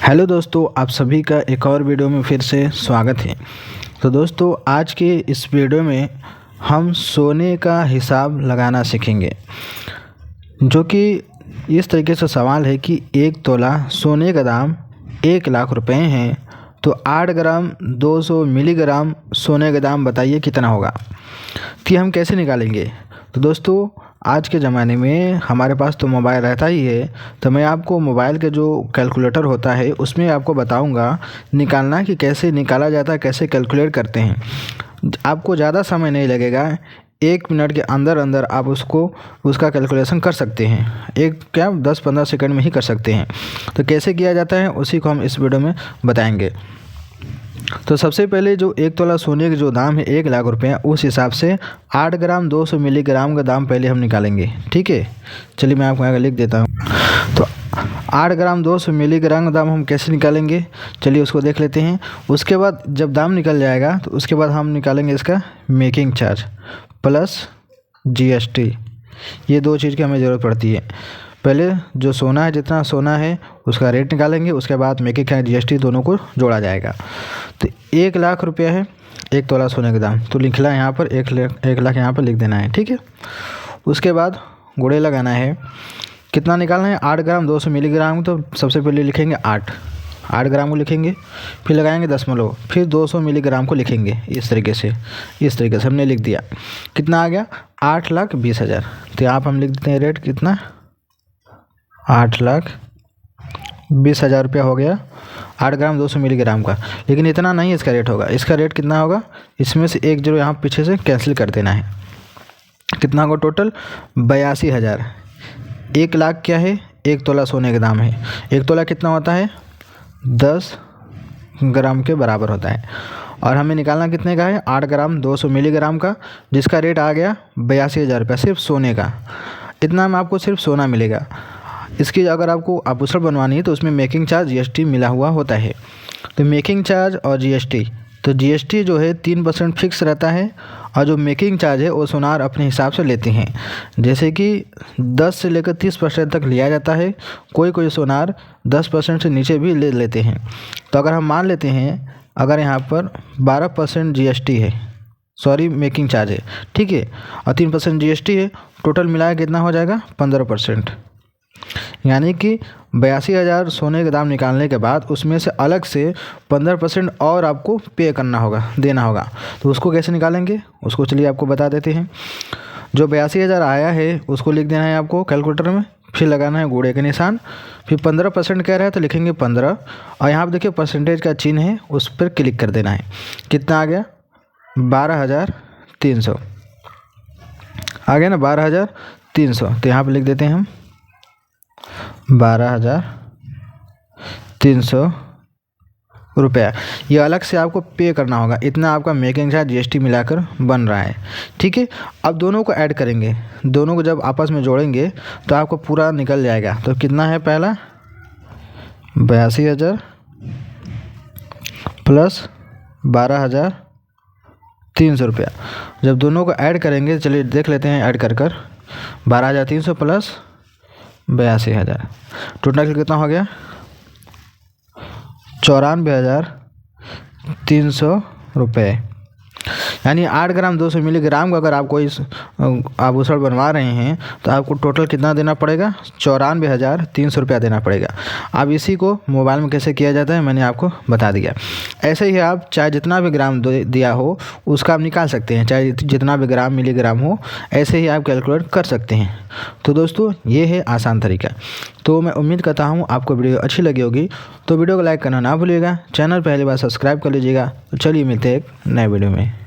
Hello दोस्तों, आप सभी का एक और वीडियो में फिर से स्वागत है। तो दोस्तों, आज के इस वीडियो में हम सोने का हिसाब लगाना सीखेंगे, जो कि इस तरीके से सवाल है कि 1 तोला सोने का दाम 1 लाख रुपए हैं, तो 8 ग्राम 200 मिलीग्राम सोने का दाम बताइए कितना होगा। कि हम कैसे निकालेंगे। तो दोस्तों, आज के ज़माने में हमारे पास तो मोबाइल रहता ही है, तो मैं आपको मोबाइल के जो कैलकुलेटर होता है उसमें आपको बताऊंगा निकालना कि कैसे निकाला जाता है, कैसे कैलकुलेट करते हैं। आपको ज़्यादा समय नहीं लगेगा, 1 मिनट के अंदर अंदर आप उसका कैलकुलेशन कर सकते हैं। 10-15 सेकंड में ही कर सकते हैं। तो कैसे किया जाता है उसी को हम इस वीडियो में बताएंगे। तो सबसे पहले जो 1 तोला सोने का जो दाम है 1 लाख रुपये, उस हिसाब से 8 ग्राम 200 मिलीग्राम का दाम पहले हम निकालेंगे। ठीक है, चलिए मैं आपको यहाँ लिख देता हूँ। तो 8 ग्राम 200 मिलीग्राम का दाम हम कैसे निकालेंगे, चलिए उसको देख लेते हैं। उसके बाद जब दाम निकल जाएगा तो उसके बाद हम निकालेंगे इसका मेकिंग चार्ज प्लस GST। ये 2 चीज़ की हमें ज़रूरत पड़ती है। पहले जो सोना है, जितना सोना है उसका रेट निकालेंगे, उसके बाद मेकिंग चार्ज GST दोनों को जोड़ा जाएगा। तो 1 लाख रुपया है 1 तोला सोने का दाम, तो लिखना है यहाँ पर 1 लाख यहाँ पर लिख देना है। ठीक है, उसके बाद गुणे लगाना है। कितना निकालना है, 8 ग्राम 200 मिलीग्राम। तो सबसे पहले लिखेंगे 8 ग्राम को लिखेंगे, फिर लगाएंगे दशमलव, फिर 200 मिलीग्राम को लिखेंगे। इस तरीके से हमने लिख दिया। कितना आ गया, 8,20,000। तो यहाँ पर हम लिख देते हैं रेट कितना, 8,20,000 रुपया हो गया 8 ग्राम 200 मिलीग्राम का। लेकिन इतना नहीं इसका रेट होगा। इसका रेट कितना होगा, इसमें से एक जीरो यहाँ पीछे से कैंसिल कर देना है। कितना होगा टोटल, 82,000। 1 लाख क्या है, 1 तोला सोने का दाम है। 1 तोला कितना होता है, 10 ग्राम के बराबर होता है। और हमें निकालना कितने का है, 8 ग्राम 200 मिलीग्राम का, जिसका रेट आ गया 82,000 रुपया सिर्फ सोने का। इतना में आपको सिर्फ सोना मिलेगा। इसकी अगर आपको आभूषण बनवानी है तो उसमें मेकिंग चार्ज GST मिला हुआ होता है। तो मेकिंग चार्ज और GST, तो GST जो है 3% फिक्स रहता है, और जो मेकिंग चार्ज है वो सोनार अपने हिसाब से लेते हैं। जैसे कि 10 से लेकर 30% तक लिया जाता है। कोई सोनार 10% से नीचे भी ले लेते हैं। तो अगर हम मान लेते हैं, अगर यहाँ पर 12% GST है, सॉरी मेकिंग चार्ज है, ठीक है, और 3% GST है, टोटल मिलाया कितना हो जाएगा, 15%। यानी कि 82,000 सोने का दाम निकालने के बाद उसमें से अलग से 15% और आपको पे करना होगा, देना होगा। तो उसको कैसे निकालेंगे, उसको चलिए आपको बता देते हैं। जो 82,000 आया है उसको लिख देना है आपको कैलकुलेटर में, फिर लगाना है गुणे का निशान, फिर 15% कह रहा है तो लिखेंगे 15, और यहाँ पर देखिए परसेंटेज का चिन्ह है, उस पर क्लिक कर देना है। कितना आ गया, 12,300 आ गया ना, 12,300। तो यहाँ पर लिख देते हैं हम 12,300 रुपया। ये अलग से आपको पे करना होगा। इतना आपका मेकिंग चार्ज GST मिलाकर बन रहा है। ठीक है, अब दोनों को ऐड करेंगे। दोनों को जब आपस में जोड़ेंगे तो आपको पूरा निकल जाएगा। तो कितना है, पहला 82,000 प्लस 12,300 रुपया। जब दोनों को ऐड करेंगे, चलिए देख लेते हैं ऐड कर 12,300 प्लस 82,000, टोटल कितना हो गया, 94,300 रुपये। यानी 8 ग्राम 200 मिलीग्राम का अगर आप कोई आभूषण बनवा रहे हैं तो आपको टोटल कितना देना पड़ेगा, 94,300 रुपया देना पड़ेगा। अब इसी को मोबाइल में कैसे किया जाता है मैंने आपको बता दिया। ऐसे ही आप चाहे जितना भी ग्राम दिया हो उसका आप निकाल सकते हैं, चाहे जितना भी ग्राम मिलीग्राम हो, ऐसे ही आप कैलकुलेट कर सकते हैं। तो दोस्तों, ये है आसान तरीका। तो मैं उम्मीद करता हूँ आपको वीडियो अच्छी लगी होगी। तो वीडियो को लाइक करना ना भूलिएगा, चैनल पहली बार सब्सक्राइब कर लीजिएगा। तो चलिए मिलते हैं एक नए वीडियो में।